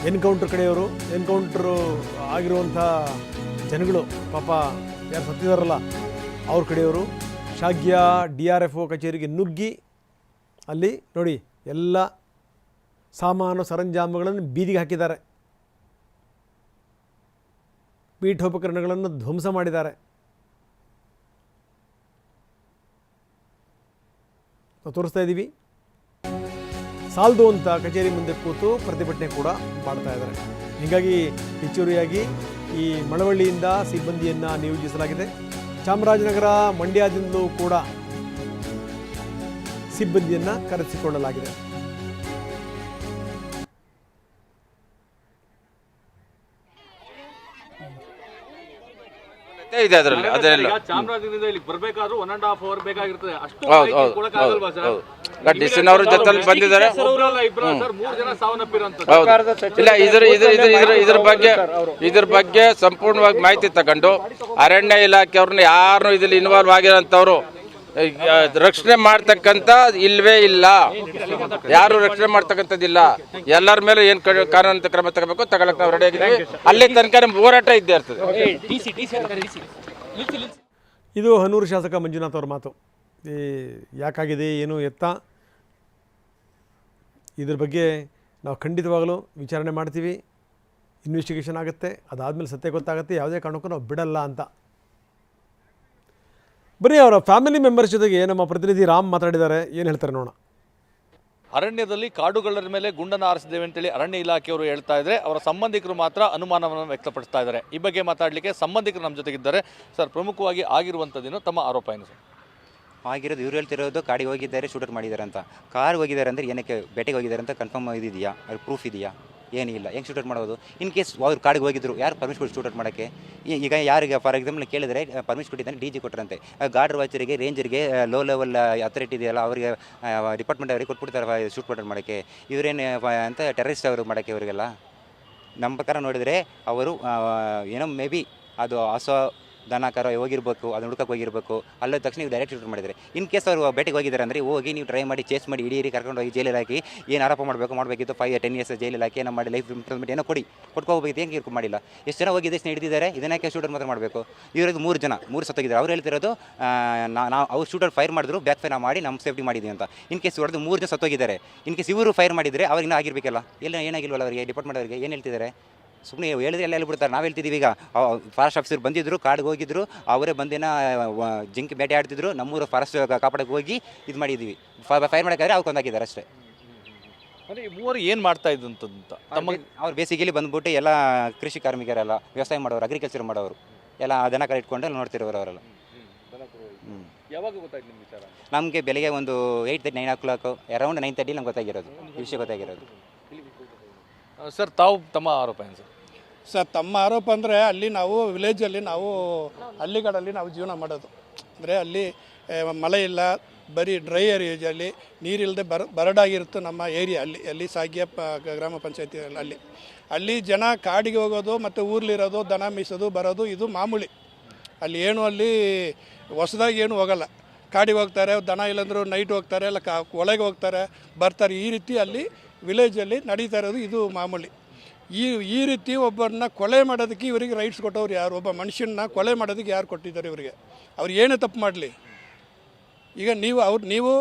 Encounter ಕಡೆಯವರು, encounter ಆಗಿರುವಂಥ ಜನಗಳು ಪಾಪ ಯಾರು ಸತ್ತಿದಾರಲ್ಲ ಅವ್ರ ಕಡೆಯವರು ಶಾಗ್ಯ DRFO ಕಚೇರಿಗೆ ನುಗ್ಗಿ ಅಲ್ಲಿ ನೋಡಿ ಎಲ್ಲ ಸಾಮಾನು ಸರಂಜಾಮುಗಳನ್ನು ಬೀದಿಗೆ ಹಾಕಿದ್ದಾರೆ, ಪೀಠೋಪಕರಣಗಳನ್ನು ಧ್ವಂಸ ಮಾಡಿದ್ದಾರೆ. ನಾವು ತೋರಿಸ್ತಾ ಇದ್ದೀವಿ. ಸಾಲದು ಅಂತ ಕಚೇರಿ ಮುಂದೆ ಕೂತು ಪ್ರತಿಭಟನೆ ಕೂಡ ಮಾಡ್ತಾ ಇದ್ದಾರೆ. ಹೀಗಾಗಿ ಹೆಚ್ಚುವರಿಯಾಗಿ ಈ ಮಳವಳ್ಳಿಯಿಂದ ಸಿಬ್ಬಂದಿಯನ್ನು ನಿಯೋಜಿಸಲಾಗಿದೆ. ಚಾಮರಾಜನಗರ, ಮಂಡ್ಯದಿಂದಲೂ ಕೂಡ ಸಿಬ್ಬಂದಿಯನ್ನು ಕರೆಸಿಕೊಳ್ಳಲಾಗಿದೆ. ಇದೆ ಅದರಲ್ಲಿ. ಅದೆಲ್ಲ ಚಾಮರಾಜನಗರದಿಂದ ಇಲ್ಲಿ ಬರಬೇಕಾದ್ರೂ 1.5 hour ಬೇಕಾಗಿರ್ತದೆ. ಅಷ್ಟು ಕೊಡಕ್ಕಾಗಲ್ವಾ ಸರ್? ಡಿಸಿನ್ ಅವರು ಜೊತೆಲಿ ಬಂದಿದ್ದಾರೆ. ಮೂರು ಜನ ಸಾವನ್ನಪ್ಪಿರೋಂಥದ್ದು. ಇಲ್ಲ, ಇದ್ರ ಬಗ್ಗೆ ಸಂಪೂರ್ಣವಾಗಿ ಮಾಹಿತಿ ತಗೊಂಡು ಅರಣ್ಯ ಇಲಾಖೆಯವ್ರನ್ನ ಯಾರು ಇದ್ರಲ್ಲಿ ಇನ್ವಾಲ್ವ್ ಆಗಿರೋಂಥವ್ರು ರಕ್ಷಣೆ ಮಾಡ್ತಕ್ಕಂಥ ಇಲ್ವೇ ಇಲ್ಲ, ಯಾರು ರಕ್ಷಣೆ ಮಾಡ್ತಕ್ಕಂಥದ್ದಿಲ್ಲ. ಎಲ್ಲರ ಮೇಲೆ ಏನು ಕಾನೂನು ಕ್ರಮ ತಗೋಬೇಕು ತಗೊಳಕ್ ನಾವು ರೆಡಿ ಆಗಿದ್ದೀವಿ. ಅಲ್ಲಿ ತನಕ ಹೋರಾಟ ಇದ್ದೇ ಇರ್ತದೆ. ಇದು ಹನೂರು ಶಾಸಕ ಮಂಜುನಾಥ್ ಅವ್ರ ಮಾತು. ಯಾಕಾಗಿದೆ ಏನು ಎತ್ತ ಇದ್ರ ಬಗ್ಗೆ ನಾವು ಖಂಡಿತವಾಗಲೂ ವಿಚಾರಣೆ ಮಾಡ್ತೀವಿ, ಇನ್ವೆಸ್ಟಿಗೇಷನ್ ಆಗುತ್ತೆ, ಅದಾದಮೇಲೆ ಸತ್ಯ ಗೊತ್ತಾಗುತ್ತೆ, ಯಾವುದೇ ಕಾರಣಕ್ಕೂ ನಾವು ಬಿಡಲ್ಲ ಅಂತ. ಬರೀ ಅವರ ಫ್ಯಾಮಿಲಿ ಮೆಂಬರ್ಸ್ ಜೊತೆಗೆ ನಮ್ಮ ಪ್ರತಿನಿಧಿ ರಾಮ್ ಮಾತಾಡಿದ್ದಾರೆ, ಏನು ಹೇಳ್ತಾರೆ ನೋಡೋಣ. ಅರಣ್ಯದಲ್ಲಿ ಕಾಡುಗಳ ಮೇಲೆ ಗುಂಡನ್ನು ಹಾರಿಸಿದ್ದೇವೆ ಅಂತೇಳಿ ಅರಣ್ಯ ಇಲಾಖೆಯವರು ಹೇಳ್ತಾ ಇದ್ದಾರೆ. ಅವರ ಸಂಬಂಧಿಕರು ಮಾತ್ರ ಅನುಮಾನವನ್ನು ವ್ಯಕ್ತಪಡಿಸ್ತಾ ಇದ್ದಾರೆ. ಈ ಬಗ್ಗೆ ಮಾತಾಡಲಿಕ್ಕೆ ಸಂಬಂಧಿಕರು ನಮ್ಮ ಜೊತೆಗಿದ್ದಾರೆ. ಸರ್, ಪ್ರಮುಖವಾಗಿ ಆಗಿರುವಂಥದ್ದೇನು, ತಮ್ಮ ಆರೋಪ ಏನು ಸರ್? ಆಗಿರೋದು ಇವ್ರು ಹೇಳ್ತಿರೋದು ಕಾಡಿಗೆ ಹೋಗಿದ್ದಾರೆ, ಶೂಟರ್ ಮಾಡಿದ್ದಾರೆ ಅಂತ. ಕಾರ್ ಹೋಗಿದ್ದಾರೆ ಅಂದರೆ ಏನಕ್ಕೆ ಬೇಟೆಗೆ ಹೋಗಿದ್ದಾರೆ ಅಂತ ಕನ್ಫರ್ಮ್ ಇದೆಯಾ? ಅವ್ರ ಪ್ರೂಫ್ ಇದೆಯಾ? ಏನಿಲ್ಲ. ಹೆಂಗೆ ಶೂಟರ್ ಮಾಡೋದು? ಇನ್ ಕೇಸ್ ಅವ್ರು ಕಾಡಿಗೆ ಹೋಗಿದ್ರು, ಯಾರು ಪರ್ಮಿಷನ್ ಕೊಟ್ಟು ಶೂಟರ್ ಮಾಡೋಕ್ಕೆ? ಈಗ ಯಾರಿಗೆ ಫಾರ್ ಎಕ್ಸಾಂಪಲ್ ಕೇಳಿದ್ರೆ ಪರ್ಮಿಷನ್ ಕೊಟ್ಟಿದ್ದಾನೆ DG ಕೊಟ್ಟರಂತೆ. ಗಾರ್ಡ್ ವಾಚರಿಗೆ, ರೇಂಜರ್ಗೆ, ಲೋ ಲೆವೆಲ್ ಅಥಾರಿಟಿ ಇದೆಯಲ್ಲ ಅವರಿಗೆ, ಡಿಪಾರ್ಟ್ಮೆಂಟ್ ಅವರಿಗೆ ಕೊಟ್ಬಿಡ್ತಾರೆ ಶೂಟ್ ಪೌಡರ್ ಮಾಡೋಕ್ಕೆ. ಇವರೇನು ಅಂತ ಟೆರರಿಸ್ಟ್ ಅವರು ಮಾಡೋಕ್ಕೆ ಇವರಿಗೆಲ್ಲ. ನಮ್ಮ ಪ್ರಕಾರ ನೋಡಿದರೆ ಅವರು ಏನೋ ಮೇ ಬಿ ಅದು ದನ ಕರ ಹೋಗಿರ್ಬೇಕು, ಅದನ್ನ ಹುಡುಕಕ್ಕೆ ಹೋಗಿರಬೇಕು. ಅಲ್ಲದ ತಕ್ಷಣ ನೀವು ಡೈರೆಕ್ಟ್ ಶೂಟ್ ಮಾಡಿದರೆ. ಇನ್ ಕೇಸ್ ಅವರು ಬೇಟೆಗೆ ಹೋಗಿದ್ದಾರೆ ಅಂದರೆ ಹೋಗಿ ನೀವು ಟ್ರೈ ಮಾಡಿ ಚೇಸ್ ಮಾಡಿ ಇಡೀ ಕರ್ಕೊಂಡು ಹೋಗಿ ಜೈಲಲ್ಲಿ ಹಾಕಿ ಏನು ಆರೋಪ ಮಾಡಬೇಕಿತ್ತು 5-10 years ಜೈಲಲ್ಲಿ ಹಾಕಿ ಏನೋ ಮಾಡಿ ಲೈಫ್ ಇಂಪ್ರೂವ್ಮೆಂಟ್ ಏನೋ ಕೊಟ್ಕೋಬೇಕು. ಹೆಂಗೆ ಇರ್ಕು ಮಾಡಿಲ್ಲ. ಎಷ್ಟು ಜನ ಹೋಗಿ ಇದಷ್ಟು ಹಿಡಿದಿದ್ದಾರೆ, ಇದನ್ನಕ್ಕೆ ಶೂಟರ್ ಮಾತ್ರ ಮಾಡಬೇಕು. ಇವರದು 3 ಸತ್ತೋಗಿದ್ದಾರೆ. ಅವ್ರು ಹೇಳ್ತಿರೋದು ನಾವು ಅವ್ರು ಶೂಟರ್ ಫೈರ್ ಮಾಡಿದ್ರು, ಬ್ಯಾಕ್ ಫೈರ್ ಮಾಡಿ ನಮ್ಮ ಸೇಫ್ಟಿ ಮಾಡಿದ್ವಿ ಅಂತ. ಇನ್ ಕೇಸ್ ಹೊಡೆದು 3 ಜನ ಸತ್ತೋಗಿದ್ದಾರೆ. ಇನ್ ಕೇಸ್ ಇವರು ಫೈರ್ ಮಾಡಿದರೆ ಅವ್ರಿಗೆ ಇನ್ನೂ ಆಗಿರಬೇಕಲ್ಲ. ಏನಾಗಿಲ್ವಲ್ಲ ಅವರಿಗೆ? ಡಿಪಾರ್ಟ್ಮೆಂಟ್ ಅವರಿಗೆ ಏನು ಹೇಳ್ತಿದ್ದಾರೆ? ಸುಮ್ಮನೆ ಹೇಳಿದ್ರೆ ಎಲ್ಲ ಹೇಳ್ಬಿಡ್ತಾರೆ. ನಾವು ಹೇಳ್ತಿದ್ದೀವಿ. ಈಗ ಫಾರೆಸ್ಟ್ ಆಫೀಸರ್ ಬಂದಿದ್ದರು, ಕಾಡಿಗೆ ಹೋಗಿದ್ರು, ಅವರೇ ಬಂದೇನ ಜಿಂಕೆ ಬೇಟೆ ಆಡ್ತಿದ್ರು. ನಮ್ಮೂರು ಫಾರೆಸ್ಟ್ ಕಾಪಾಡಕ್ಕೆ ಹೋಗಿ ಇದು ಮಾಡಿದ್ದೀವಿ. ಫೈರ್ ಮಾಡೋಕ್ಕಾದ್ರೆ ಅವ್ರು ಕೊಂದಾಕಿದ್ದಾರೆ ಅಷ್ಟೇ. ಅಂದರೆ ಈ ಮೂವರು ಏನು ಮಾಡ್ತಾ ಇದ್ದು ಅಂತ ಅವ್ರು ಬೇಸಿಗೆಲಿ ಬಂದ್ಬಿಟ್ಟು ಎಲ್ಲ ಕೃಷಿ ಕಾರ್ಮಿಕರೆಲ್ಲ, ವ್ಯವಸಾಯ ಮಾಡೋರು, ಅಗ್ರಿಕಲ್ಚರ್ ಮಾಡೋರು ಎಲ್ಲ ದನ ಕರ ಇಟ್ಕೊಂಡು ಎಲ್ಲ ನೋಡ್ತಿರೋರು ಅವರೆಲ್ಲ. ಯಾವಾಗ ಗೊತ್ತಾಯ್ತು ನಿಮ್ಮ ವಿಚಾರ? ನಮಗೆ ಬೆಳಿಗ್ಗೆ ಒಂದು 8-9 o'clock, ಅರೌಂಡ್ 9:30 ನಮ್ಗೆ ಗೊತ್ತಾಗಿರೋದು, ಈ ವಿಷಯ ಗೊತ್ತಾಗಿರೋದು. ಸರ್, ತಮ್ಮ ಆರೋಪ ಏನು ಸರ್? ಸರ್, ತಮ್ಮ ಆರೋಪ ಅಂದರೆ ಅಲ್ಲಿ ನಾವು ವಿಲೇಜಲ್ಲಿ ನಾವು ಹಳ್ಳಿಗಳಲ್ಲಿ ನಾವು ಜೀವನ ಮಾಡೋದು. ಅಂದರೆ ಅಲ್ಲಿ ಮಳೆ ಇಲ್ಲ, ಬರೀ ಡ್ರೈ ಏರಿಯಾದಲ್ಲಿ ನೀರಿಲ್ಲದೆ ಬರಡಾಗಿರುತ್ತೆ ನಮ್ಮ ಏರಿಯಾ. ಅಲ್ಲಿ ಸಾಗ್ಯ ಗ್ರಾಮ ಪಂಚಾಯತಿ ಅಲ್ಲಿ ಜನ ಕಾಡಿಗೆ ಹೋಗೋದು ಮತ್ತು ಊರ್ಲಿರೋದು, ದನ ಮೀಸೋದು ಬರೋದು ಇದು ಮಾಮೂಲಿ. ಅಲ್ಲಿ ಅಲ್ಲಿ ಹೊಸದಾಗಿ ಏನು ಹೋಗಲ್ಲ. ಕಾಡಿಗೆ ಹೋಗ್ತಾರೆ, ದನ ಇಲ್ಲಾಂದ್ರೂ ನೈಟ್ ಹೋಗ್ತಾರೆ, ಇಲ್ಲ ಒಳಗೆ ಹೋಗ್ತಾರೆ, ಬರ್ತಾರೆ. ಈ ರೀತಿ ಅಲ್ಲಿ ವಿಲೇಜಲ್ಲಿ ನಡೀತಾ ಇರೋದು ಇದು ಮಾಮೂಲಿ. ಈ ರೀತಿ ಒಬ್ಬರನ್ನ ಕೊಲೆ ಮಾಡೋದಕ್ಕೆ ಇವರಿಗೆ ರೈಟ್ಸ್ ಕೊಟ್ಟವ್ರು ಯಾರು? ಒಬ್ಬ ಮನುಷ್ಯನ ಕೊಲೆ ಮಾಡೋದಕ್ಕೆ ಯಾರು ಕೊಟ್ಟಿದ್ದಾರೆ ಇವರಿಗೆ? ಅವ್ರು ಏನೇ ತಪ್ಪು ಮಾಡಲಿ. ಈಗ ನೀವು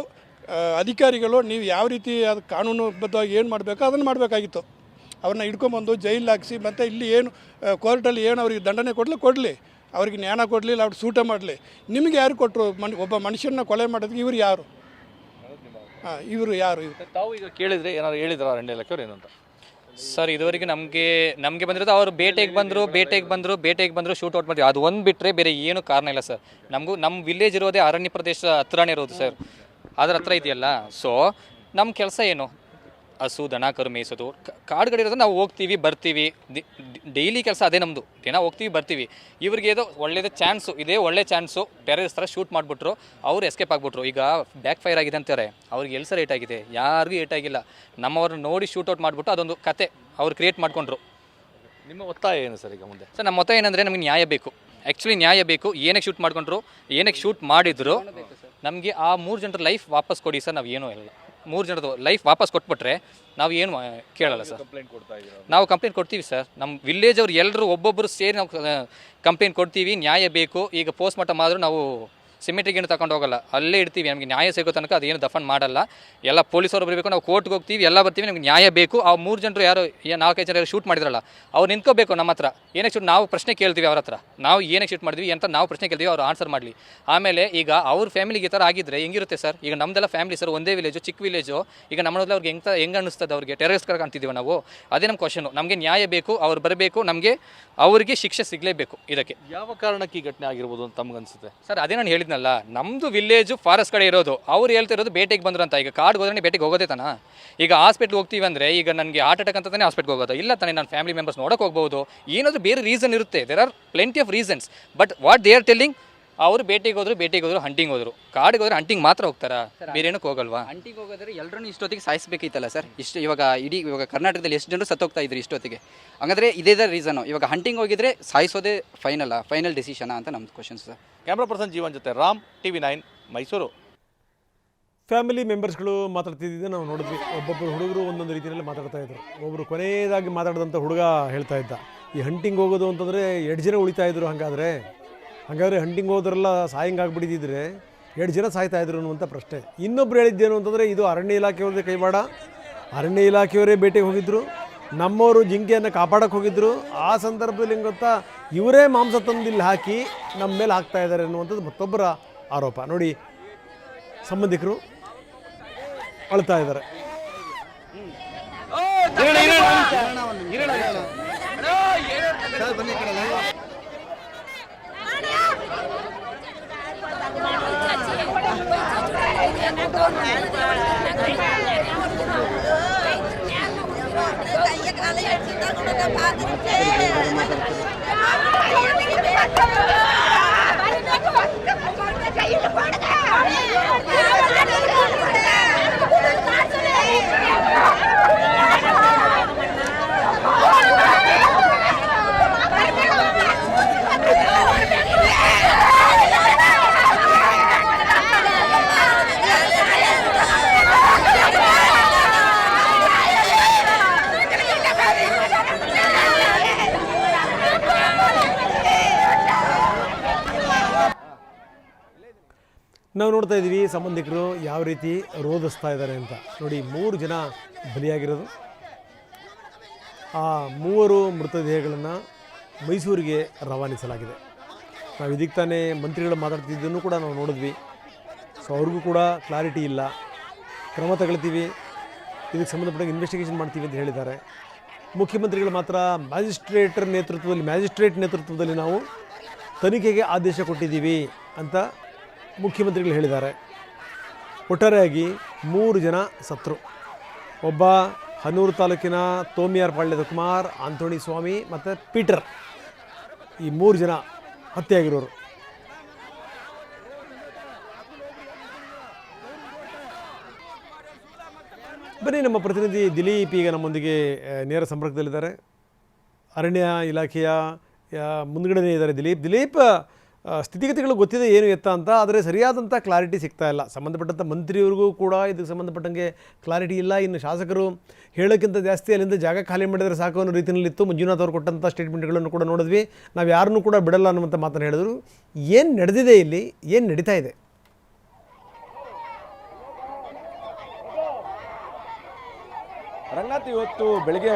ಅಧಿಕಾರಿಗಳು ನೀವು ಯಾವ ರೀತಿ ಅದು ಕಾನೂನುಬದ್ಧವಾಗಿ ಏನು ಮಾಡಬೇಕೋ ಅದನ್ನು ಮಾಡಬೇಕಾಗಿತ್ತು. ಅವ್ರನ್ನ ಹಿಡ್ಕೊಂಬಂದು ಜೈಲು ಹಾಕಿಸಿ ಮತ್ತು ಇಲ್ಲಿ ಏನು ಕೋರ್ಟಲ್ಲಿ ಏನು ಅವ್ರಿಗೆ ದಂಡನೆ ಕೊಡಲಿ, ಅವ್ರಿಗೆ ನ್ಯಾಯ ಕೊಡಲಿಲ್ಲ, ಅವ್ರು ಸೂಟ ಮಾಡಲಿ. ನಿಮಗೆ ಯಾರು ಕೊಟ್ಟರು? ಒಬ್ಬ ಮನುಷ್ಯನ ಕೊಲೆ ಮಾಡೋದಕ್ಕೆ ಇವರು ಯಾರು? ಇವರು ಯಾರು? ತಾವು ಈಗ ಕೇಳಿದರೆ ಏನಾದ್ರು ಹೇಳಿದ್ರು ಅರಣ್ಯ ಇಲಾಖೆಯವ್ರು ಏನಂತ? ಸರ್, ಇದುವರೆಗೆ ನಮಗೆ ಬಂದಿರೋದು ಅವರು ಬೇಟೆಗೆ ಬಂದರು ಶೂಟ್ ಔಟ್ ಮಾಡಿದ್ರು. ಅದು ಒಂದು ಬಿಟ್ಟರೆ ಬೇರೆ ಏನು ಕಾರಣ ಇಲ್ಲ ಸರ್. ನಮ್ಮ ವಿಲೇಜ್ ಇರೋದೇ ಅರಣ್ಯ ಪ್ರದೇಶ ಹತ್ರನೇ ಇರೋದು ಸರ್, ಅದರ ಹತ್ರ ಇದೆಯಲ್ಲ. ಸೊ ನಮ್ಮ ಕೆಲಸ ಏನು? ಹಸು ದನ ಕರು ಮೇಯಿಸೋದು. ಕಾಡುಗಳಿರೋದು ನಾವು ಹೋಗ್ತೀವಿ ಬರ್ತೀವಿ, ಡೈಲಿ ಕೆಲಸ ಅದೇ ನಮ್ಮದು. ದಿನ ಹೋಗ್ತೀವಿ ಬರ್ತೀವಿ. ಇವ್ರಿಗೆ ಏನೋ ಒಳ್ಳೆಯದು ಚಾನ್ಸು ಇದೆ, ಒಳ್ಳೆ ಚಾನ್ಸು. ಟೆರರಿಸ್ಟ್ ಥರ ಶೂಟ್ ಮಾಡಿಬಿಟ್ರು, ಅವರು ಎಸ್ಕೇಪ್ ಆಗಿಬಿಟ್ರು. ಈಗ ಬ್ಯಾಕ್ ಫೈರ್ ಆಗಿದೆ ಅಂತಾರೆ. ಅವ್ರಿಗೆ ಎಲ್ಲಿ ಸರ್ ಏಟಾಗಿದೆ? ಯಾರಿಗೂ ಏಟಾಗಿಲ್ಲ. ನಮ್ಮವ್ರನ್ನ ನೋಡಿ ಶೂಟೌಟ್ ಮಾಡಿಬಿಟ್ಟು ಅದೊಂದು ಕತೆ ಅವ್ರು ಕ್ರಿಯೇಟ್ ಮಾಡಿಕೊಂಡ್ರು. ನಿಮ್ಮ ಒತ್ತಾಯ ಏನು ಸರ್ ಈಗ ಮುಂದೆ? ಸರ್, ನಮ್ಮ ಒತ್ತಾಯ ಏನಂದರೆ ನಮಗೆ ನ್ಯಾಯ ಬೇಕು. ಆ್ಯಕ್ಚುಲಿ ನ್ಯಾಯ ಬೇಕು. ಏನಕ್ಕೆ ಶೂಟ್ ಮಾಡ್ಕೊಂಡ್ರು, ಏನಕ್ಕೆ ಶೂಟ್ ಮಾಡಿದ್ರು, ನಮಗೆ ಆ 3 ಜನರ ಲೈಫ್ ವಾಪಸ್ ಕೊಡಿ ಸರ್. ನಾವು ಏನೂ ಇಲ್ಲ. 3 ಜನರದು ಲೈಫ್ ವಾಪಸ್ ಕೊಟ್ಬಿಟ್ರೆ ನಾವು ಏನು ಕೇಳಲ್ಲ ಸರ್. ನಾವು ಕಂಪ್ಲೇಂಟ್ ಕೊಡ್ತೀವಿ ಸರ್. ನಮ್ಮ ವಿಲೇಜ್ ಅವ್ರು ಎಲ್ಲರೂ ಒಬ್ಬೊಬ್ಬರು ಸೇರಿ ನಾವು ಕಂಪ್ಲೇಂಟ್ ಕೊಡ್ತೀವಿ. ನ್ಯಾಯ ಬೇಕು. ಈಗ ಪೋಸ್ಟ್ ಮಾರ್ಟಮ್ ಆದರೂ ನಾವು ಸಿಮೆಟ್ರಿಗೆ ಏನು ತಗೊಂಡು ಹೋಗಲ್ಲ, ಅಲ್ಲೇ ಇಡ್ತೀವಿ. ನಮಗೆ ನ್ಯಾಯ ಸಿಗೋ ತನಕ ಅದೇನು ದಫನ್ ಮಾಡಲ್ಲ. ಎಲ್ಲ ಪೊಲೀಸವರು ಬರಬೇಕು, ನಾವು ಕೋರ್ಟ್ಗೆ ಹೋಗ್ತೀವಿ, ಎಲ್ಲ ಬರ್ತೀವಿ. ನಮ್ಗೆ ನ್ಯಾಯ ಬೇಕು. ಆ 3 ಜನರು ಯಾರು 4-5 ಜನ ಶೂಟ್ ಮಾಡಿದ್ರಲ್ಲ ಅವ್ರು ನಿಂತ್ಕೋಬೇಕು ನಮ್ಮ ಹತ್ರ. ಏನಕ್ಕೆ ಶೂಟ್ ನಾವು ಪ್ರಶ್ನೆ ಕೇಳ್ತೀವಿ ಅವ್ರ ಹತ್ರ, ನಾವು ಏನಕ್ಕೆ ಶೂಟ್ ಮಾಡಿದ್ವಿ ಅಂತ ನಾವು ಪ್ರಶ್ನೆ ಕೇಳ್ತೀವಿ, ಅವ್ರು ಆನ್ಸರ್ ಮಾಡಲಿ. ಆಮೇಲೆ ಈಗ ಅವ್ರ ಫ್ಯಾಮಿಲಿಗೆ ಈ ಥರ ಆಗಿದ್ರೆ ಹೆಂಗಿರುತ್ತೆ ಸರ್? ಈಗ ನಮ್ಮದೆಲ್ಲ ಫ್ಯಾಮಿಲಿ ಸರ್, ಒಂದೇ ವಿಲೇಜು, ಚಿಕ್ಕ ವಿಲೇಜು. ಈಗ ನಮ್ಮಲ್ಲಿ ಅವ್ರಿಗೆ ಹೆಂಗೆ ಅನ್ನಿಸ್ತದೆ? ಅವ್ರಿಗೆ ಟೆರರಿಸ್ಟ್ ಕಾಣ್ತಿದ್ದೀವಿ ನಾವು. ಅದೇ ನಮ್ಮ ಕ್ವಶನು. ನಮಗೆ ನ್ಯಾಯ ಬೇಕು, ಅವ್ರು ಬರಬೇಕು, ನಮಗೆ ಅವ್ರಿಗೆ ಶಿಕ್ಷೆ ಸಿಗಲೇಬೇಕು. ಇದಕ್ಕೆ ಯಾವ ಕಾರಣಕ್ಕೆ ಈ ಘಟನೆ ಆಗಿರ್ಬೋದು ಅಂತ ತಮಗನ್ಸುತ್ತೆ ಸರ್? ಅದೇ ನಾನು ಹೇಳಿದ್ನಲ್ಲ, ನಮ್ಮದು ವಿಲೇಜು ಫಾರೆಸ್ಟ್ ಕಡೆ ಇರೋದು. ಅವ್ರು ಹೇಳ್ತಿರೋದು ಬೇಟೆಗೆ ಬಂದ್ರು ಅಂತ. ಈಗ ಕಾಡ್ಗೆ ಹೋದ್ರೆ ಬೇಟೆಗೆ ಹೋಗೋದೇ ತಾನ. ಈಗ ಹಾಸ್ಪಿಟ್ಲ್ಗೆ ಹೋಗ್ತೀವಿ ಅಂದರೆ ಈಗ ನನಗೆ ಹಾರ್ಟ್ ಅಟ್ಯಾಕ್ ಅಂತ ತಾನೇ ಹಾಸ್ಪಿಟ್ಲ್ಗೆ ಹೋಗೋದು ಇಲ್ಲ ತಾನೇ. ನನ್ನ ಫ್ಯಾಮಿಲಿ ಮೆಂಬರ್ಸ್ ನೋಡೋಕೆ ಹೋಗ್ಬೋದು, ಏನಾದರೂ ಬೇರೆ ರೀಸನ್ ಇರುತ್ತೆ. There are plenty of reasons. But what they are telling, ಅವರು ಬೇಟೆಗೆ ಹೋದ್ರು, ಹಂಟಿಂಗ್ ಹೋದ್ರು. ಕಾಡಿಗೆ ಹೋದ್ರೆ ಹಂಟಿಂಗ್ ಮಾತ್ರ ಹೋಗ್ತಾರಾ, ಬೇರೆ ಏನಕ್ಕೆ ಹೋಗಲ್ವಾ? ಹಂಟಿಗೆ ಹೋಗೋದ್ರೆ ಎಲ್ಲರೂ ಇಷ್ಟೊತ್ತಿಗೆ ಸಾಯಿಸಬೇಕಿತ್ತಲ್ಲ ಸರ್. ಇವಾಗ ಇವಾಗ ಕರ್ನಾಟಕದಲ್ಲಿ ಎಷ್ಟು ಜನರು ಸತ್ತೋಗ್ತಾ ಇದ್ರು ಇಷ್ಟೊತ್ತಿಗೆ. ಹಂಗಾದ್ರೆ ಇದೇ ರೀಸನು. ಇವಾಗ ಹಂಟಿಂಗ್ ಹೋಗಿದ್ರೆ ಸಾಯಿಸೋದೇ ಫೈನಲ್ ಡಿಸಿಷನಾ ಅಂತ ನಮ್ದು question sir. Camera person Jeevan ಜೊತೆ ರಾಮ್, TV9 ಮೈಸೂರು. ಫ್ಯಾಮಿಲಿ ಮೆಂಬರ್ಸ್ಗಳು ಮಾತಾಡ್ತಿದ್ದಿದ್ದು ನಾವು ನೋಡಿದ್ವಿ. ಒಬ್ಬೊಬ್ಬರು ಹುಡುಗರು ಒಂದೊಂದು ರೀತಿಯಲ್ಲಿ ಮಾತಾಡ್ತಾ ಇದ್ರು. ಒಬ್ಬರು ಕೊನೆಯದಾಗಿ ಮಾತಾಡಿದಂಥ ಹುಡುಗ ಹೇಳ್ತಾ ಇದ್ದ, ಈ ಹಂಟಿಂಗ್ ಹೋಗೋದು ಅಂತಂದರೆ 2 ಜನ ಉಳಿತಾ ಇದ್ರು. ಹಾಗಾದರೆ ಹಂಟಿಂಗ್ ಹೋದ್ರೆಲ್ಲ ಸಾಯಂಗಾಗ್ಬಿಟ್ಟಿದ್ದರೆ 2 ಜನ ಸಾಯ್ತಾ ಇದ್ರು ಅನ್ನುವಂಥ ಪ್ರಶ್ನೆ. ಇನ್ನೊಬ್ರು ಹೇಳಿದ್ದೇನು ಅಂತಂದರೆ, ಇದು ಅರಣ್ಯ ಇಲಾಖೆಯವ್ರದ್ದೇ ಕೈವಾಡ. ಅರಣ್ಯ ಇಲಾಖೆಯವರೇ ಬೇಟೆಗೆ ಹೋಗಿದ್ದರು, ನಮ್ಮವರು ಜಿಂಕೆಯನ್ನು ಕಾಪಾಡೋಕ್ಕೆ ಹೋಗಿದ್ದರು. ಆ ಸಂದರ್ಭದಲ್ಲಿ ಹೆಂಗೆ ಗೊತ್ತಾ, ಇವರೇ ಮಾಂಸ ತಂದಿಲ್ಲಿ ಹಾಕಿ ನಮ್ಮ ಮೇಲೆ ಹಾಕ್ತಾ ಇದ್ದಾರೆ ಅನ್ನುವಂಥದ್ದು ಮತ್ತೊಬ್ಬರ ಆರೋಪ. ನೋಡಿ, ಸಂಬಂಧಿಕರು ಅಳ್ತಾ ಇದ್ದಾರೆ. ನಾವು ನೋಡ್ತಾ ಇದ್ದೀವಿ ಸಂಬಂಧಿಕರು ಯಾವ ರೀತಿ ರೋಧಿಸ್ತಾ ಇದ್ದಾರೆ ಅಂತ. ನೋಡಿ, 3 ಜನ ಬಲಿಯಾಗಿರೋದು. ಆ 3 ಮೃತದೇಹಗಳನ್ನು ಮೈಸೂರಿಗೆ ರವಾನಿಸಲಾಗಿದೆ. ನಾವು ಇದಕ್ಕೆ ತಾನೇ ಮಂತ್ರಿಗಳು ಮಾತಾಡ್ತಿದ್ದನ್ನು ಕೂಡ ನಾವು ನೋಡಿದ್ವಿ. ಸೊ ಅವ್ರಿಗೂ ಕೂಡ ಕ್ಲಾರಿಟಿ ಇಲ್ಲ. ಕ್ರಮ ತಗೊಳ್ತೀವಿ, ಇದಕ್ಕೆ ಸಂಬಂಧಪಟ್ಟ ಇನ್ವೆಸ್ಟಿಗೇಷನ್ ಮಾಡ್ತೀವಿ ಅಂತ ಹೇಳಿದ್ದಾರೆ. ಮುಖ್ಯಮಂತ್ರಿಗಳು ಮಾತ್ರ ಮ್ಯಾಜಿಸ್ಟ್ರೇಟ್ ನೇತೃತ್ವದಲ್ಲಿ ನಾವು ತನಿಖೆಗೆ ಆದೇಶ ಕೊಟ್ಟಿದ್ದೀವಿ ಅಂತ ಮುಖ್ಯಮಂತ್ರಿಗಳು ಹೇಳಿದ್ದಾರೆ. ಒಟ್ಟಾರೆಯಾಗಿ 3 ಜನ ಸತ್ರು. ಒಬ್ಬ ಹನ್ನೂರು ತಾಲೂಕಿನ ತೋಮಿಯಾರ್ಪಾಳ್ಯದ ಕುಮಾರ್, ಆಂಥೋಣಿ ಸ್ವಾಮಿ ಮತ್ತು ಪೀಟರ್, ಈ 3 ಜನ ಹತ್ಯೆಯಾಗಿರೋರು. ಬನ್ನಿ, ನಮ್ಮ ಪ್ರತಿನಿಧಿ ದಿಲೀಪ್ ಈಗ ನಮ್ಮೊಂದಿಗೆ ನೇರ ಸಂಪರ್ಕದಲ್ಲಿದ್ದಾರೆ. ಅರಣ್ಯ ಇಲಾಖೆಯ ಮುಂದ್ಗಡೆನೇ ಇದ್ದಾರೆ ದಿಲೀಪ್, ಸ್ಥಿತಿಗತಿಗಳು ಗೊತ್ತಿದೆ ಏನು ಎತ್ತ ಅಂತ, ಆದರೆ ಸರಿಯಾದಂಥ ಕ್ಲಾರಿಟಿ ಸಿಗ್ತಾ ಇಲ್ಲ. ಸಂಬಂಧಪಟ್ಟಂಥ ಮಂತ್ರಿಯವ್ರಿಗೂ ಕೂಡ ಇದಕ್ಕೆ ಸಂಬಂಧಪಟ್ಟಂಗೆ ಕ್ಲಾರಿಟಿ ಇಲ್ಲ. ಇನ್ನು ಶಾಸಕರು ಹೇಳೋಕ್ಕಿಂತ ಜಾಸ್ತಿ ಅಲ್ಲಿಂದ ಜಾಗ ಖಾಲಿ ಮಾಡಿದರೆ ಸಾಕು ಅನ್ನೋ ರೀತಿಯಲ್ಲಿತ್ತು. ಮಂಜುನಾಥ್ ಅವರು ಕೊಟ್ಟಂಥ ಸ್ಟೇಟ್ಮೆಂಟ್ಗಳನ್ನು ಕೂಡ ನೋಡಿದ್ವಿ. ನಾವು ಯಾರನ್ನೂ ಕೂಡ ಬಿಡಲ್ಲ ಅನ್ನುವಂಥ ಮಾತನ್ನು ಹೇಳಿದ್ರು. ಏನು ನಡೆದಿದೆ ಇಲ್ಲಿ, ಏನು ನಡೀತಾ ಇದೆ? ರಂಗನಾಥ್, ಇವತ್ತು ಬೆಳಗ್ಗೆ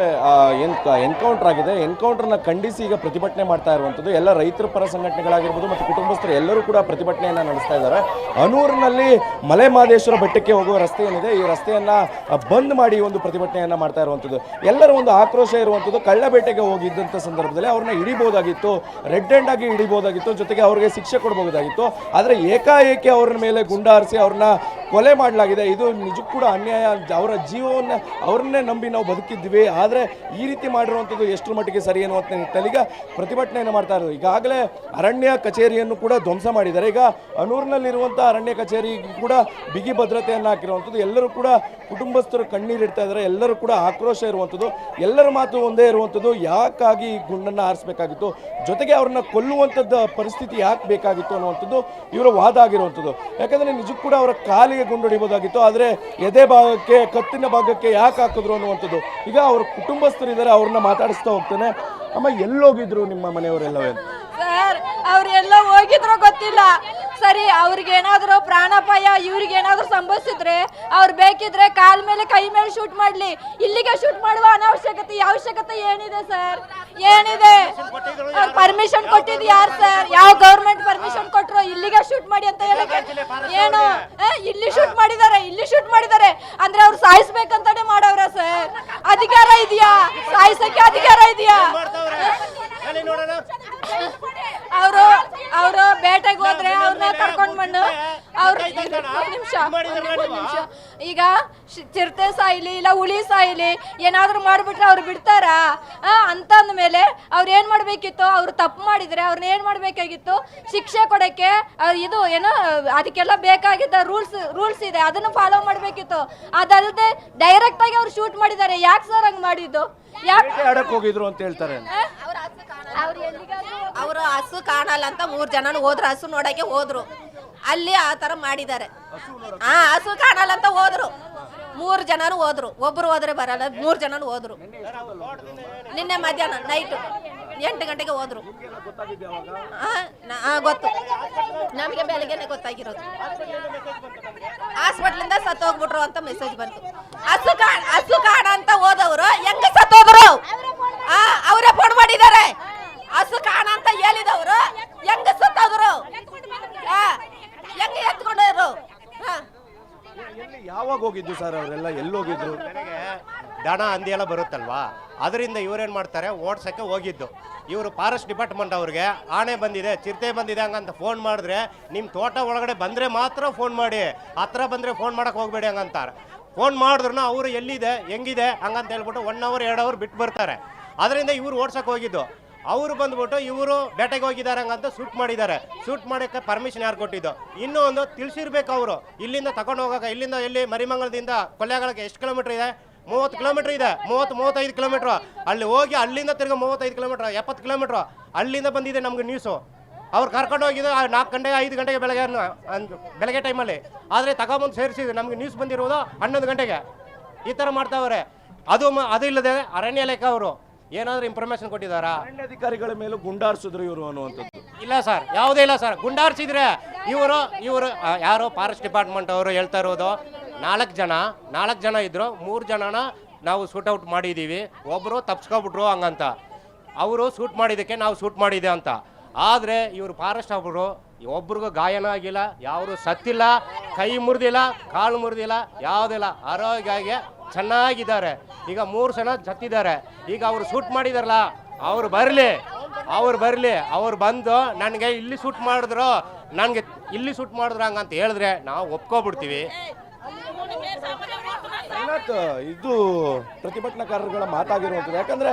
ಎನ್ಕೌಂಟರ್ ಆಗಿದೆ. ಎನ್ಕೌಂಟರ್ನ ಖಂಡಿಸಿ ಈಗ ಪ್ರತಿಭಟನೆ ಮಾಡ್ತಾ ಇರುವಂಥದ್ದು ಎಲ್ಲ ರೈತರ ಪರ ಸಂಘಟನೆಗಳಾಗಿರ್ಬೋದು ಮತ್ತು ಕುಟುಂಬಸ್ಥರು ಎಲ್ಲರೂ ಕೂಡ ಪ್ರತಿಭಟನೆಯನ್ನು ನಡೆಸ್ತಾ ಇದ್ದಾರೆ. ಅನೂರಿನಲ್ಲಿ ಮಲೆ ಮಹದೇಶ್ವರ ಬೆಟ್ಟಕ್ಕೆ ಹೋಗುವ ರಸ್ತೆ ಏನಿದೆ, ಈ ರಸ್ತೆಯನ್ನು ಬಂದ್ ಮಾಡಿ ಒಂದು ಪ್ರತಿಭಟನೆಯನ್ನು ಮಾಡ್ತಾ ಇರುವಂಥದ್ದು. ಎಲ್ಲರ ಒಂದು ಆಕ್ರೋಶ ಇರುವಂಥದ್ದು, ಕಳ್ಳಬೇಟೆಗೆ ಹೋಗಿದ್ದಂಥ ಸಂದರ್ಭದಲ್ಲಿ ಅವ್ರನ್ನ ಹಿಡಿಬೋದಾಗಿತ್ತು, ರೆಡ್ ಹ್ಯಾಂಡ್ ಆಗಿ ಹಿಡಿಬೋದಾಗಿತ್ತು, ಜೊತೆಗೆ ಅವ್ರಿಗೆ ಶಿಕ್ಷೆ ಕೊಡಬಹುದಾಗಿತ್ತು. ಆದರೆ ಏಕಾಏಕಿ ಅವ್ರ ಮೇಲೆ ಗುಂಡಾರಿಸಿ ಅವ್ರನ್ನ ಕೊಲೆ ಮಾಡಲಾಗಿದೆ. ಇದು ನಿಜಕ್ಕೂ ಕೂಡ ಅನ್ಯಾಯ. ಅವರ ಜೀವವನ್ನು ಅವ್ರನ್ನೇ ನಂಬಿ ನಾವು ಬದುಕಿದ್ವಿ, ಆದರೆ ಈ ರೀತಿ ಮಾಡಿರುವಂಥದ್ದು ಎಷ್ಟರ ಮಟ್ಟಿಗೆ ಸರಿ ಅನ್ನುವಂಥ ನಿಟ್ಟಿನಲ್ಲಿ ಈಗ ಪ್ರತಿಭಟನೆಯನ್ನು ಮಾಡ್ತಾ ಇರೋದು. ಈಗಾಗಲೇ ಅರಣ್ಯ ಕಚೇರಿಯನ್ನು ಕೂಡ ಧ್ವಂಸ ಮಾಡಿದ್ದಾರೆ. ಈಗ ಅನೂರಿನಲ್ಲಿರುವಂಥ ಅರಣ್ಯ ಕಚೇರಿ ಕೂಡ ಬಿಗಿ ಭದ್ರತೆಯನ್ನು ಹಾಕಿರುವಂಥದ್ದು. ಎಲ್ಲರೂ ಕೂಡ ಕುಟುಂಬಸ್ಥರು ಕಣ್ಣೀರಿಡ್ತಾ ಇದ್ದಾರೆ, ಎಲ್ಲರೂ ಕೂಡ ಆಕ್ರೋಶ ಇರುವಂಥದ್ದು. ಎಲ್ಲರ ಮಾತು ಒಂದೇ ಇರುವಂಥದ್ದು, ಯಾಕಾಗಿ ಈ ಗುಂಡನ್ನು ಆರಿಸಬೇಕಾಗಿತ್ತು, ಜೊತೆಗೆ ಅವ್ರನ್ನ ಕೊಲ್ಲುವಂಥದ್ದು ಪರಿಸ್ಥಿತಿ ಯಾಕೆ ಬೇಕಾಗಿತ್ತು ಅನ್ನುವಂಥದ್ದು ಇವರ ವಾದ ಆಗಿರುವಂಥದ್ದು. ಯಾಕಂದರೆ ನಿಜಕ್ಕೂ ಕೂಡ ಅವರ ಕಾಲಿಗೆ ಗುಂಡು ಹೊಡಿಬೋದಾಗಿತ್ತು, ಆದರೆ ಎದೆ ಭಾಗಕ್ಕೆ, ಕತ್ತಿನ ಭಾಗಕ್ಕೆ ಯಾಕೆ ಹಾಕಿದ್ರು ಅನ್ನುವಂಥದ್ದು. ಈಗ ಅವ್ರ ಕುಟುಂಬಸ್ಥರಿದ್ದಾರೆ, ಅವ್ರನ್ನ ಮಾತಾಡಿಸ್ತಾ ಹೋಗ್ತಾನೆ. ಅಮ್ಮ, ಎಲ್ಲೋಗಿದ್ರು ನಿಮ್ಮ ಮನೆಯವರೆಲ್ಲವೇ? ಸರ್, ಅವ್ರೆಲ್ಲ ಹೋಗಿದ್ರು ಗೊತ್ತಿಲ್ಲ. ಸರಿ, ಅವ್ರಿಗೇನಾದ್ರೂ ಪ್ರಾಣಾಪಾಯ ಇವ್ರಿಗೇನಾದ್ರೂ ಸಂಭವಿಸಿದ್ರೆ ಅವ್ರು ಬೇಕಿದ್ರೆ ಕಾಲ್ ಮೇಲೆ ಕೈ ಮೇಲೆ ಶೂಟ್ ಮಾಡ್ಲಿ, ಇಲ್ಲಿಗೆ ಶೂಟ್ ಮಾಡುವ ಅವಶ್ಯಕತೆ ಏನಿದೆ ಸರ್? ಏನಿದೆ? ಪರ್ಮಿಷನ್ ಕೊಟ್ಟಿದ್ದು ಯಾರು ಸರ್? ಯಾವ ಗೌರ್ಮೆಂಟ್ ಪರ್ಮಿಷನ್ ಕೊಟ್ರು ಇಲ್ಲಿಗೆ ಶೂಟ್ ಮಾಡಿ ಅಂತ ಹೇಳಕ್ಕೆ? ಏನು ಇಲ್ಲಿ ಶೂಟ್ ಮಾಡಿದ್ದಾರೆ ಅಂದ್ರೆ ಅವ್ರು ಸಾಯಿಸ್ಬೇಕಂತಾನೆ ಮಾಡವ್ರ ಸರ್? ಅಧಿಕಾರ ಇದೆಯಾ? ಸಾಯಿಸಕ್ಕೆ ಅಧಿಕಾರ ಇದೆಯಾ? ಅವರು ಬೇಟೆಗೆ ಹೋದ್ರೆ ಅವ್ರನ್ನ ಕರ್ಕೊಂಡ್ ಬಂದು ನಿಮಿಷ ಈಗ ಚಿರತೆ ಸಾಯಿಲಿ ಇಲ್ಲ ಹುಲಿ ಸಾಯಿಲಿ ಏನಾದ್ರು ಮಾಡ್ಬಿಟ್ರೆ ಅವ್ರು ಬಿಡ್ತಾರ ಅಂತಂದ ಮೇಲೆ ಅವ್ರು ಏನ್ ಮಾಡ್ಬೇಕಿತ್ತು? ಅವ್ರು ತಪ್ಪು ಮಾಡಿದ್ರೆ ಅವ್ರನ್ನ ಏನ್ ಮಾಡ್ಬೇಕಾಗಿತ್ತು? ಶಿಕ್ಷೆ ಕೊಡಕ್ಕೆ ಇದು ಏನೋ ಅದಕ್ಕೆಲ್ಲ ಬೇಕಾಗಿದ್ದ ರೂಲ್ಸ್ ಇದೆ, ಅದನ್ನು ಫಾಲೋ ಮಾಡ್ಬೇಕಿತ್ತು. ಅದಲ್ಲದೆ ಡೈರೆಕ್ಟ್ ಆಗಿ ಅವ್ರು ಶೂಟ್ ಮಾಡಿದ್ದಾರೆ. ಯಾಕೆ ಸರ್ ಹಂಗ್ ಮಾಡಿದ್ದು? ಯಾಕೆ ಹೋಗಿದ್ರು ಅಂತ ಹೇಳ್ತಾರೆ. ಅವರು ಹಸು ಕಾಣಲ್ಲ ಅಂತ 3 ಜನ ಹೋದ್ರು, ಹಸು ನೋಡಕ್ಕೆ ಹೋದ್ರು. ಅಲ್ಲಿ ಆ ತರ ಮಾಡಿದ್ದಾರೆ. ಹಸು ಕಾಣಲ್ಲ ಅಂತ ಹೋದ್ರು, 3 ಜನರು ಹೋದ್ರು. ಒಬ್ರು ಹೋದ್ರೆ ಬರಲ್ಲ, 3 ಜನರು ಹೋದ್ರು. ನಿನ್ನೆ ಮಧ್ಯಾಹ್ನ ನೈಟ್ 8 ಗಂಟೆಗೆ ಹೋದ್ರು. ಗೊತ್ತು, ನಮಗೆ ಬೆಳಗ್ಗೆನೆ ಗೊತ್ತಾಗಿರೋದು. ಹಾಸ್ಪಿಟ್ಲಿಂದ ಸತ್ತೋಗ್ಬಿಟ್ರು ಅಂತ ಮೆಸೇಜ್ ಬಂತು. ಹಸು ಕಾಣ ಅಂತ ಹೋದವರು ಹೆಂಗ ಸತ್ತೋದ್ರು? ಅವರೇ ಫೋನ್ ಮಾಡಿದ್ದಾರೆ. ಹಸು ಕಾಣ ಅಂತ ಹೇಳಿದವರು ಹೆಂಗ ಸತ್ತೋದ್ರು? ಹೆಂಗ ಎತ್ಕೊಂಡರು? ಯಾವಾಗ ಹೋಗಿದ್ದು ಸರ್ ಅವರೆಲ್ಲ? ಎಲ್ಲೋಗಿದ್ರು? ದನ ಹಂದಿ ಎಲ್ಲ ಬರುತ್ತಲ್ವಾ, ಅದರಿಂದ ಇವ್ರೇನು ಮಾಡ್ತಾರೆ, ಓಡ್ಸಕ್ಕೆ ಹೋಗಿದ್ದು. ಇವರು ಫಾರೆಸ್ಟ್ ಡಿಪಾರ್ಟ್ಮೆಂಟ್ ಅವ್ರಿಗೆ ಆನೆ ಬಂದಿದೆ, ಚಿರತೆ ಬಂದಿದೆ ಹಂಗಂತ ಫೋನ್ ಮಾಡಿದ್ರೆ, ನಿಮ್ಮ ತೋಟ ಒಳಗಡೆ ಬಂದರೆ ಮಾತ್ರ ಫೋನ್ ಮಾಡಿ, ಹತ್ರ ಬಂದರೆ ಫೋನ್ ಮಾಡೋಕೆ ಹೋಗ್ಬೇಡಿ ಹಂಗಂತಾರೆ. ಫೋನ್ ಮಾಡಿದ್ರು ಅವರು ಎಲ್ಲಿದೆ ಹೆಂಗಿದೆ ಹಂಗಂತ ಹೇಳ್ಬಿಟ್ಟು 1 ಅವರ್ 2 ಅವರ್ ಬಿಟ್ಟು ಬರ್ತಾರೆ. ಅದರಿಂದ ಇವ್ರು ಓಡ್ಸಕ್ಕೆ ಹೋಗಿದ್ದು. ಅವರು ಬಂದ್ಬಿಟ್ಟು ಇವರು ಬೇಟೆಗೆ ಹೋಗಿದ್ದಾರೆ ಹಂಗಂತ ಶೂಟ್ ಮಾಡಿದ್ದಾರೆ. ಶೂಟ್ ಮಾಡೋಕ್ಕೆ ಪರ್ಮಿಷನ್ ಯಾರು ಕೊಟ್ಟಿದ್ದು? ಇನ್ನೂ ಒಂದು ತಿಳಿಸಿರ್ಬೇಕು ಅವರು. ಇಲ್ಲಿಂದ ತಗೊಂಡು ಹೋಗೋಕೆ, ಇಲ್ಲಿಂದ ಎಲ್ಲಿ ಮರಿಮಂಗಲದಿಂದ ಕೊಳ್ಳೇಗಾಲಕ್ಕೆ ಎಷ್ಟು ಕಿಲೋಮೀಟ್ರ್ ಇದೆ? 30 ಕಿಲೋಮೀಟ್ರ್ ಇದೆ. 35 ಕಿಲೋಮೀಟ್ರು. ಅಲ್ಲಿ ಹೋಗಿ ಅಲ್ಲಿಂದ ತಿರ್ಗಿ 35 ಕಿಲೋಮೀಟ್ರ್, 70 ಕಿಲೋಮೀಟ್ರು ಅಲ್ಲಿಂದ ಬಂದಿದೆ ನಮ್ಗೆ ನ್ಯೂಸು. ಅವ್ರು ಕರ್ಕೊಂಡು ಹೋಗಿದ್ದು 4 ಗಂಟೆ 5 ಗಂಟೆಗೆ ಬೆಳಗ್ಗೆ ಟೈಮಲ್ಲಿ. ಆದರೆ ತಗೊಂಬಂದು ಸೇರಿಸಿದ್ರು, ನಮ್ಗೆ ನ್ಯೂಸ್ ಬಂದಿರೋದು 11 ಗಂಟೆಗೆ. ಈ ಥರ ಮಾಡ್ತಾವ್ರೆ. ಅದು ಇಲ್ಲದೆ ಅರಣ್ಯ ಇಲಾಖೆ ಅವರು ಏನಾದರೂ ಇನ್ಫಾರ್ಮೇಶನ್ ಕೊಟ್ಟಿದ್ದಾರಾ? ಅಧಿಕಾರಿಗಳ ಮೇಲೂ ಗುಂಡಾರಿಸಿದ್ರು ಇವರು ಅನ್ನುವಂಥದ್ದು? ಇಲ್ಲ ಸರ್, ಯಾವುದೇ ಇಲ್ಲ ಸರ್. ಗುಂಡಾರಿಸಿದ್ರೆ ಇವರು ಯಾರು ಫಾರೆಸ್ಟ್ ಡಿಪಾರ್ಟ್ಮೆಂಟ್ ಅವರು ಹೇಳ್ತಾ ಇರೋದು 4 ಜನ ಇದ್ರು. 3 ಜನನ ನಾವು ಶೂಟ್ ಔಟ್ ಮಾಡಿದ್ದೀವಿ, ಒಬ್ಬರು ತಪ್ಸ್ಕೊಬಿಟ್ರು ಹಂಗಂತ. ಅವರು ಶೂಟ್ ಮಾಡಿದ್ದಕ್ಕೆ ನಾವು ಶೂಟ್ ಮಾಡಿದೆ ಅಂತ. ಆದರೆ ಇವರು ಫಾರೆಸ್ಟ್ ಅವರು ಒಬ್ರಿಗೂ ಗಾಯನೂ ಆಗಿಲ್ಲ, ಯಾರು ಸತ್ತಿಲ್ಲ, ಕೈ ಮುರಿದಿಲ್ಲ, ಕಾಲು ಮುರಿದಿಲ್ಲ, ಯಾವುದಿಲ್ಲ, ಆರೋಗ್ಯವಾಗಿ ಚೆನ್ನಾಗಿದ್ದಾರೆ. ಈಗ 3 ಜನ ಸತ್ತಿದ್ದಾರೆ. ಈಗ ಅವರು ಶೂಟ್ ಮಾಡಿದಾರಲ್ಲ, ಅವ್ರು ಬರಲಿ, ಅವ್ರು ಬಂದು ನನಗೆ ಇಲ್ಲಿ ಶೂಟ್ ಮಾಡಿದ್ರು ಹಂಗಂತ ಹೇಳಿದ್ರೆ ನಾವು ಒಪ್ಕೊಬಿಡ್ತೀವಿ. ಇದು ಪ್ರತಿಭಟನಾಕಾರರುಗಳ ಮಾತಾಗಿರುವಂಥದ್ದು. ಯಾಕಂದ್ರೆ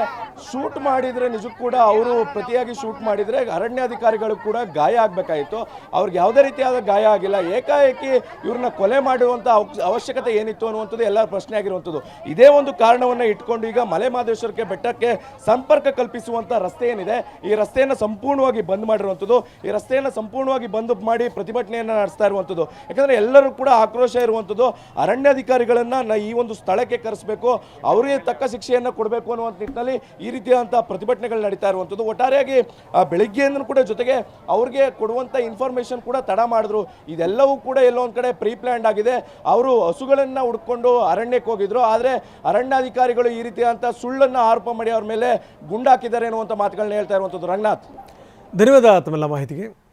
ಶೂಟ್ ಮಾಡಿದ್ರೆ ನಿಜಕ್ಕೂ ಕೂಡ ಅವರು ಪ್ರತಿಯಾಗಿ ಶೂಟ್ ಮಾಡಿದ್ರೆ ಅರಣ್ಯಾಧಿಕಾರಿಗಳು ಕೂಡ ಗಾಯ ಆಗಬೇಕಾಯಿತು. ಅವ್ರಿಗೆ ಯಾವುದೇ ರೀತಿಯಾದ ಗಾಯ ಆಗಿಲ್ಲ. ಏಕಾಏಕಿ ಇವ್ರನ್ನ ಕೊಲೆ ಮಾಡುವಂಥ ಅವಶ್ಯಕತೆ ಏನಿತ್ತು ಅನ್ನುವಂಥದ್ದು ಎಲ್ಲರ ಪ್ರಶ್ನೆ ಆಗಿರುವಂಥದ್ದು. ಇದೇ ಒಂದು ಕಾರಣವನ್ನು ಇಟ್ಕೊಂಡು ಈಗ ಮಲೆ ಮಹದೇಶ್ವರಕ್ಕೆ ಬೆಟ್ಟಕ್ಕೆ ಸಂಪರ್ಕ ಕಲ್ಪಿಸುವಂಥ ರಸ್ತೆ ಏನಿದೆ, ಈ ರಸ್ತೆಯನ್ನು ಸಂಪೂರ್ಣವಾಗಿ ಬಂದ್ ಮಾಡಿರುವಂಥದ್ದು. ಈ ರಸ್ತೆಯನ್ನು ಸಂಪೂರ್ಣವಾಗಿ ಬಂದ್ ಮಾಡಿ ಪ್ರತಿಭಟನೆಯನ್ನು ನಡೆಸ್ತಾ ಇರುವಂಥದ್ದು. ಯಾಕಂದರೆ ಎಲ್ಲರೂ ಕೂಡ ಆಕ್ರೋಶ ಇರುವಂಥದ್ದು. ಅರಣ್ಯಾಧಿಕಾರಿಗಳನ್ನು ಈ ಒಂದು ಸ್ಥಳಕ್ಕೆ ಕರೆಸಬೇಕು, ಅವರಿಗೆ ತಕ್ಕ ಶಿಕ್ಷೆಯನ್ನು ಕೊಡಬೇಕು ಅನ್ನುವಂಥ ನಿಟ್ಟಿನಲ್ಲಿ ಈ ರೀತಿಯಾದಂಥ ಪ್ರತಿಭಟನೆಗಳು ನಡೀತಾ ಇರುವಂಥದ್ದು. ಒಟ್ಟಾರೆಯಾಗಿ ಬೆಳಗ್ಗೆಯಿಂದ ಕೂಡ ಜೊತೆಗೆ ಅವ್ರಿಗೆ ಕೊಡುವಂಥ ಇನ್ಫಾರ್ಮೇಷನ್ ಕೂಡ ತಡ ಮಾಡಿದ್ರು. ಇದೆಲ್ಲವೂ ಕೂಡ ಎಲ್ಲೋ ಒಂದು ಕಡೆ ಪ್ರೀ ಪ್ಲ್ಯಾಂಡ್ ಆಗಿದೆ. ಅವರು ಹಸುಗಳನ್ನು ಹುಡ್ಕೊಂಡು ಅರಣ್ಯಕ್ಕೆ ಹೋಗಿದ್ರು. ಆದರೆ ಅರಣ್ಯಾಧಿಕಾರಿಗಳು ಈ ರೀತಿಯಾದಂಥ ಸುಳ್ಳನ್ನು ಆರೋಪ ಮಾಡಿ ಅವ್ರ ಮೇಲೆ ಗುಂಡಾಕಿದ್ದಾರೆ ಅನ್ನುವಂಥ ಮಾತುಗಳನ್ನ ಹೇಳ್ತಾ ಇರುವಂಥದ್ದು. ರಂಗನಾಥ್, ಧನ್ಯವಾದ ತಮ್ಮೆಲ್ಲ ಮಾಹಿತಿಗೆ.